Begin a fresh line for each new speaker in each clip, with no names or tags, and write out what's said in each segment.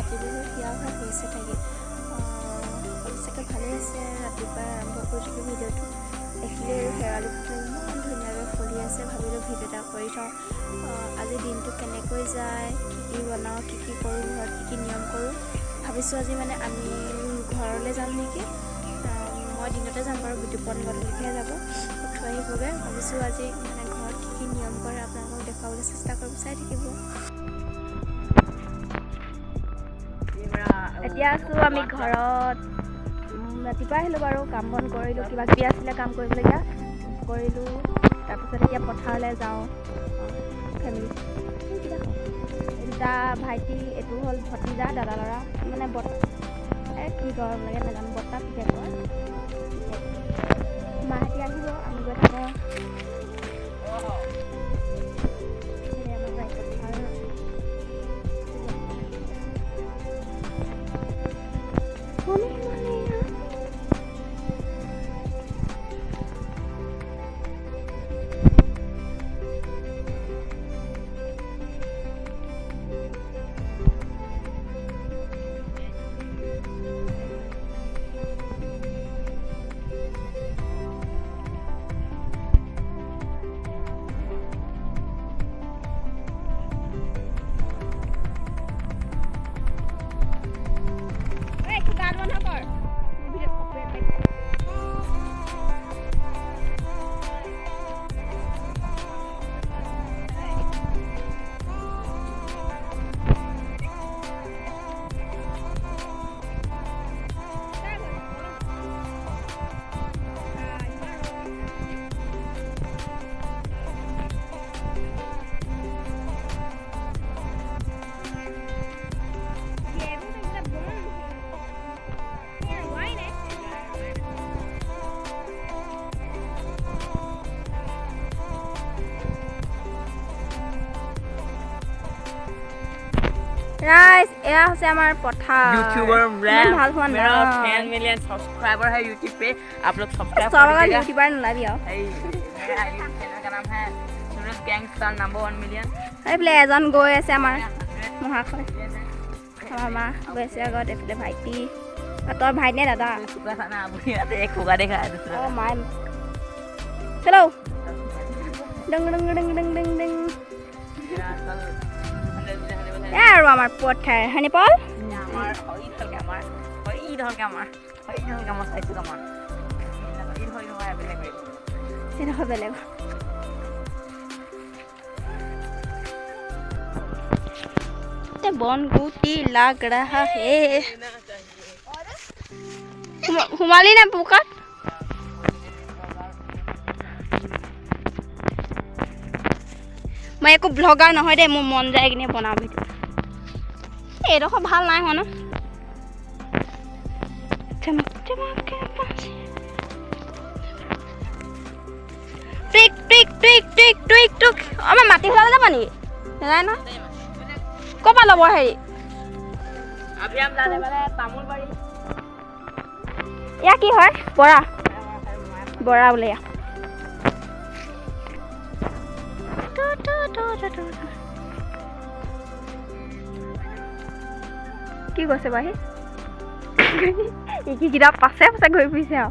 কাতি বিহু হিয়া ভাগ হৈছে থাকে সঁচাকৈ ভালেই আছে। ৰাতিপুৱা আৰম্ভ কৰি দিলোঁ ভিডিঅ'টো দেখিলে আৰু শেৱালি ফুল ইমান ধুনীয়াকৈ ফুলি আছে। ভাবিলোঁ ভিডিঅ' এটা কৰি থওঁ। আজি দিনটো কেনেকৈ যায়, কি বনাওঁ, কি কৰোঁ, ঘৰত কি নিয়ম কৰোঁ ভাবিছোঁ। আজি মানে আমি ঘৰলৈ যাম নেকি। মই দিনতে যাম বাৰু, বিতুপন গধূলিহে যাব থৈ আহিবগৈ। ভাবিছোঁ আজি মানে ঘৰত কি নিয়ম কৰে আপোনালোকক দেখুৱাবলৈ চেষ্টা কৰিম, চাই থাকিব। এতিয়া আছোঁ আমি ঘৰত। ৰাতিপুৱা আহিলোঁ বাৰু, কাম বন কৰিলোঁ, কিবা কিবি আছিলে কাম কৰিবলগীয়া কৰিলোঁ। তাৰপিছত এতিয়া পথাৰলৈ যাওঁ। ফেমিলি দুটা ভাইটি, এইটো হ'ল ভতিজা দাদা ল'ৰা, মানে কি গৰম লাগে নাজানো, বৰ্তা পিতেকৰ মাহঁতি আহিব, আমি গৈ থাকোঁ। राइस एया होसे हमार पठार
यूट्यूबर
ভাল হোৱা
मेरा
না
10 मिलियन सब्सक्राइबर है यूट्यूब पे। आप लोग सब्सक्राइब
सब
कर दीजिएगा।
यूट्यूबर ना दिया
मेरा यूट्यूब चैनल का नाम है सूरज गैंगस्टर नंबर 1 मिलियन।
এইফালে এজন গৈ আছে আমাৰ মহাশয় আমাৰ মা গৈ আছে আগত। এইফালে ভাইটি, তোৰ ভাই নে দাদা?
सुगा था ना अभी आते एक होगा देखा है दूसरा।
অ মাই চলো ডং ডং ডং ডং ডং ডং আৰু আমাৰ পথাৰ হয়নে পল?
আমাৰ হয় ধলকে আমাৰ চাইছো আমাৰ এই হয় নহয় বেলেগ
সেইটো বেলেগ। ते बन गुटी लग रहा है। हुमाली ना पुका मैं एको ब्लॉगर নহয় দে, মোৰ মন যায় কিনে বনাও ভিডিও। এইডোখৰ ভাল নাই হোৱা ন। চমক চমক টিক টিক টিক টিক টিক টিক আমাৰ মাটি ঘৰলৈ যাব নেকি? নাই ন ক'পা ল'ব হেৰি?
अभी हम जाने वाले हैं तामुलबाड़ी।
या কি হয়? বৰা বৰা বোলে। কি কৈছে বাহি? কি কিটা পাছে পাছে ঘূৰি ফুৰিছে আৰু।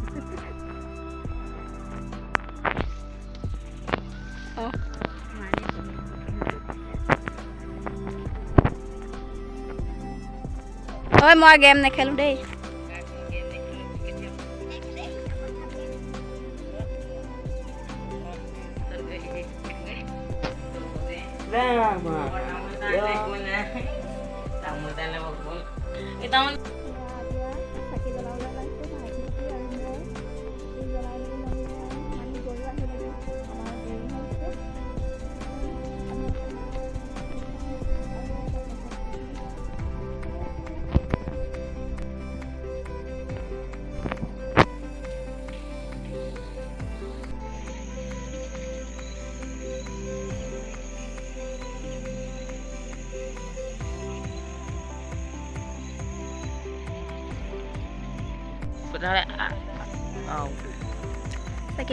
ঐ মই গেম নেখেলো দেই।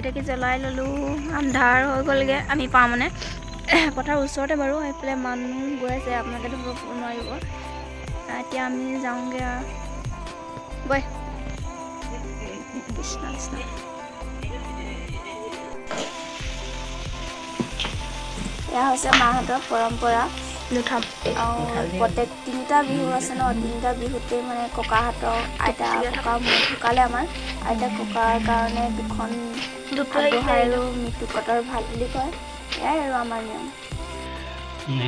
চাকি জ্বলাই ল'লোঁ। আন্ধাৰ হৈ গ'লগৈ। আমি পাওঁ মানে পথাৰ ওচৰতে বাৰু। সেইফালে মানুহ গৈ আছে, আপোনালোকেতো নোৱাৰিব। এতিয়া আমি যাওঁগৈ আৰু বৈ কৃষ্ণ কৃষ্ণ। এয়া হৈছে মাহঁতৰ পৰম্পৰা নুঠাম আৰু প্ৰত্যেক 3টা বিহু আছে ন, 3টা বিহুতেই মানে ককাহঁতৰ আইতা ককা ঢুকালে আমাৰ আইতা ককাৰ কাৰণে 2খন আগবঢ়াই আৰু মৃত্যু কটাৰ ভাল বুলি কয়। এয়াই আৰু আমাৰ নিয়ম।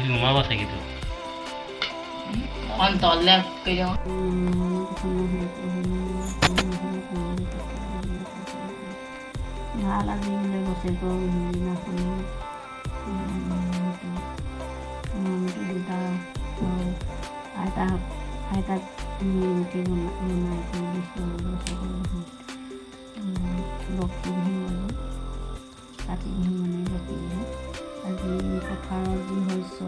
ঘুমাব চাগে তো
তললে কৈ দিওঁ
ভাল আজি বোলে বছৰেকৰ দিনাখন দুটা আইতাক ৰুটি বনাই বক্তি বিহু আৰু কাতি বিহু মানে বক্তি বিহু। আজি পথাৰত যি শস্য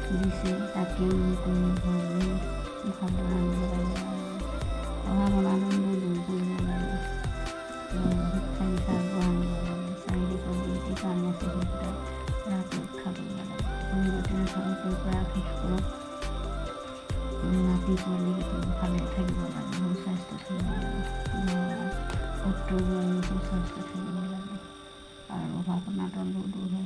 দিছে তাকে কৰি ভাত ৰান্ধিব লাগে আৰু পঢ়া বনাবলৈ দূৰ কৰিব লাগে, শিক্ষা দীক্ষা আগবঢ়াব লাগে, চাৰিদিশৰ যি কাম আছে সেইকেইটা ৰাতি খাব লাগে। গোটেই ঘৰটোৰ পৰা শেষ কৰক নাতি পোৱালিকেইটা ভালে থাকিব লাগে, সুস্বাস্থ্য থাকিব লাগে, সত্তৰ সুস্বাস্থ্য থাকিব লাগে আৰু অভাৱ অনাটন দূৰ হ'ব।